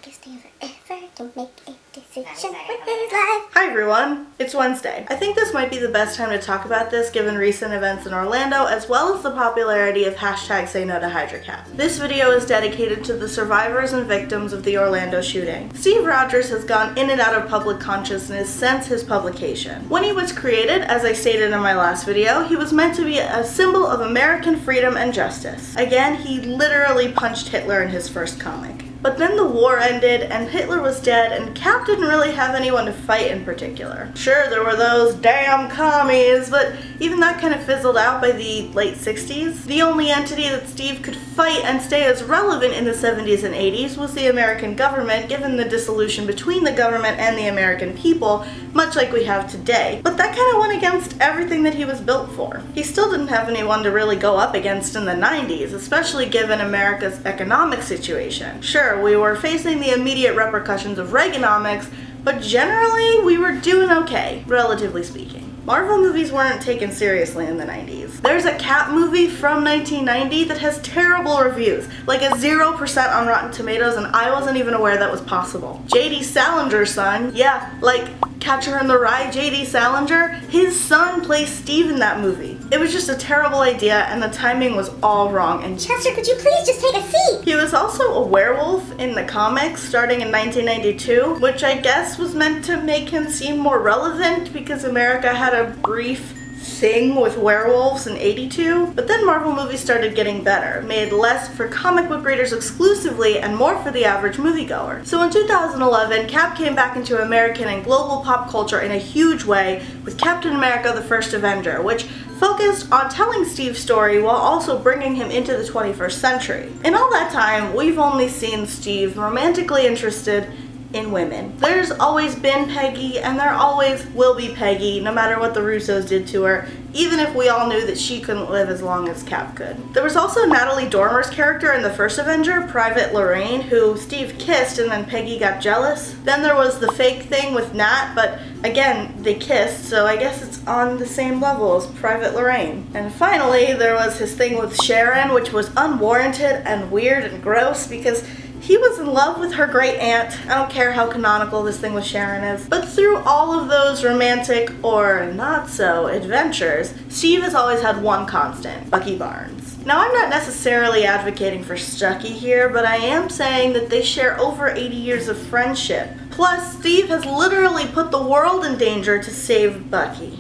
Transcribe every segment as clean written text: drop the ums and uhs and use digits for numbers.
to stay forever, don't make a decision with his life. Hi everyone, it's Wednesday. I think this might be the best time to talk about this given recent events in Orlando as well as the popularity of #SayNoToHydroCap. This video is dedicated to the survivors and victims of the Orlando shooting. Steve Rogers has gone in and out of public consciousness since his publication. When he was created, as I stated in my last video, he was meant to be a symbol of American freedom and justice. Again, he literally punched Hitler in his first comic. But then the war ended and Hitler was dead and Cap didn't really have anyone to fight in particular. Sure, there were those damn commies, but even that kind of fizzled out by the late 60s. The only entity that Steve could fight and stay as relevant in the 70s and 80s was the American government, given the dissolution between the government and the American people, much like we have today. But that kind of went against everything that he was built for. He still didn't have anyone to really go up against in the 90s, especially given America's economic situation. Sure, we were facing the immediate repercussions of Reaganomics, but generally we were doing okay, relatively speaking. Marvel movies weren't taken seriously in the 90s. There's a Cap movie from 1990 that has terrible reviews, like a 0% on Rotten Tomatoes, and I wasn't even aware that was possible. J.D. Salinger's son, yeah, like Catcher in the Rye, J.D. Salinger, his son plays Steve in that movie. It was just a terrible idea and the timing was all wrong. And Chester, could you please just take a seat? He was also a werewolf in the comics starting in 1992, which I guess was meant to make him seem more relevant because America had a brief thing with werewolves in 82, but then Marvel movies started getting better, made less for comic book readers exclusively and more for the average moviegoer. So in 2011, Cap came back into American and global pop culture in a huge way with Captain America: The First Avenger, which focused on telling Steve's story while also bringing him into the 21st century. In all that time, we've only seen Steve romantically interested in women. There's always been Peggy, and there always will be Peggy, no matter what the Russos did to her, even if we all knew that she couldn't live as long as Cap could. There was also Natalie Dormer's character in The First Avenger, Private Lorraine, who Steve kissed and then Peggy got jealous. Then there was the fake thing with Nat, but again, they kissed, so I guess it's on the same level as Private Lorraine. And finally, there was his thing with Sharon, which was unwarranted and weird and gross because he was in love with her great aunt. I don't care how canonical this thing with Sharon is. But through all of those romantic, or not so, adventures, Steve has always had one constant: Bucky Barnes. Now, I'm not necessarily advocating for Stucky here, but I am saying that they share over 80 years of friendship. Plus, Steve has literally put the world in danger to save Bucky.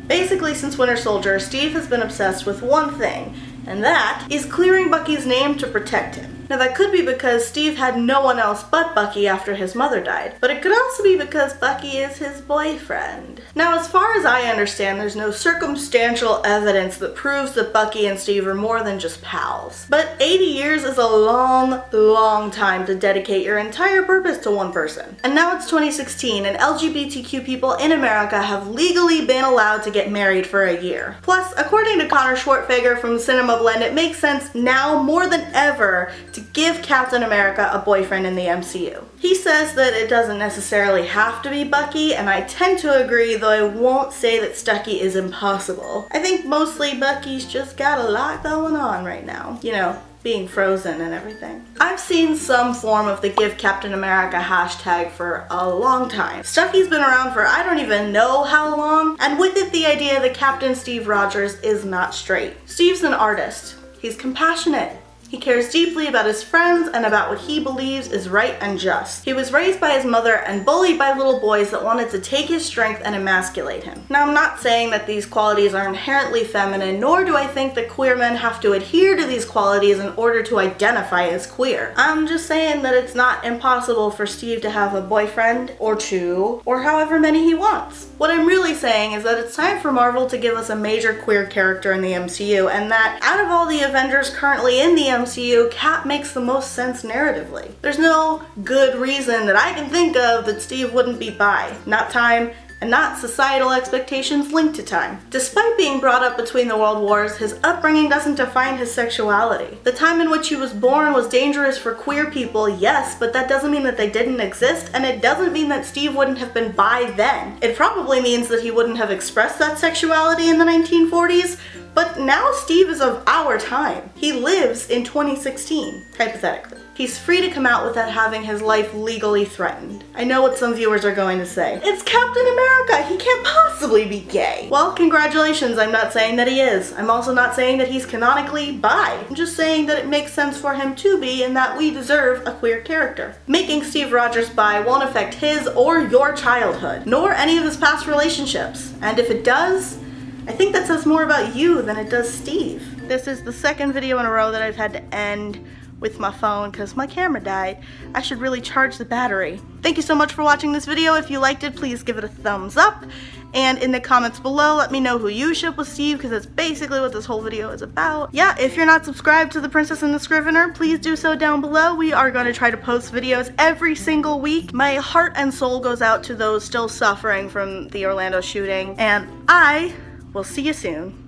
Basically, since Winter Soldier, Steve has been obsessed with one thing, and that is clearing Bucky's name to protect him. Now that could be because Steve had no one else but Bucky after his mother died, but it could also be because Bucky is his boyfriend. Now, as far as I understand, there's no circumstantial evidence that proves that Bucky and Steve are more than just pals. But 80 years is a long, long time to dedicate your entire purpose to one person. And now it's 2016 and LGBTQ people in America have legally been allowed to get married for a year. Plus, according to Connor Schwartfeger from Cinema Blend, it makes sense now more than ever to give Captain America a boyfriend in the MCU. He says that it doesn't necessarily have to be Bucky, and I tend to agree, though I won't say that Stucky is impossible. I think mostly Bucky's just got a lot going on right now. You know, being frozen and everything. I've seen some form of the Give Captain America hashtag for a long time. Stucky's been around for I don't even know how long, and with it the idea that Captain Steve Rogers is not straight. Steve's an artist. He's compassionate. He cares deeply about his friends and about what he believes is right and just. He was raised by his mother and bullied by little boys that wanted to take his strength and emasculate him. Now, I'm not saying that these qualities are inherently feminine, nor do I think that queer men have to adhere to these qualities in order to identify as queer. I'm just saying that it's not impossible for Steve to have a boyfriend, or two, or however many he wants. What I'm really saying is that it's time for Marvel to give us a major queer character in the MCU, and that out of all the Avengers currently in the MCU, Cap makes the most sense narratively. There's no good reason that I can think of that Steve wouldn't be bi. Not time, and not societal expectations linked to time. Despite being brought up between the world wars, his upbringing doesn't define his sexuality. The time in which he was born was dangerous for queer people, yes, but that doesn't mean that they didn't exist, and it doesn't mean that Steve wouldn't have been bi then. It probably means that he wouldn't have expressed that sexuality in the 1940s, but now Steve is of our time. He lives in 2016, hypothetically. He's free to come out without having his life legally threatened. I know what some viewers are going to say. It's Captain America, he can't possibly be gay. Well, congratulations, I'm not saying that he is. I'm also not saying that he's canonically bi. I'm just saying that it makes sense for him to be and that we deserve a queer character. Making Steve Rogers bi won't affect his or your childhood, nor any of his past relationships. And if it does, I think that says more about you than it does Steve. This is the second video in a row that I've had to end with my phone because my camera died. I should really charge the battery. Thank you so much for watching this video. If you liked it, please give it a thumbs up. And in the comments below, let me know who you ship with Steve, because that's basically what this whole video is about. Yeah, if you're not subscribed to The Princess and the Scrivener, please do so down below. We are going to try to post videos every single week. My heart and soul goes out to those still suffering from the Orlando shooting, and I will see you soon.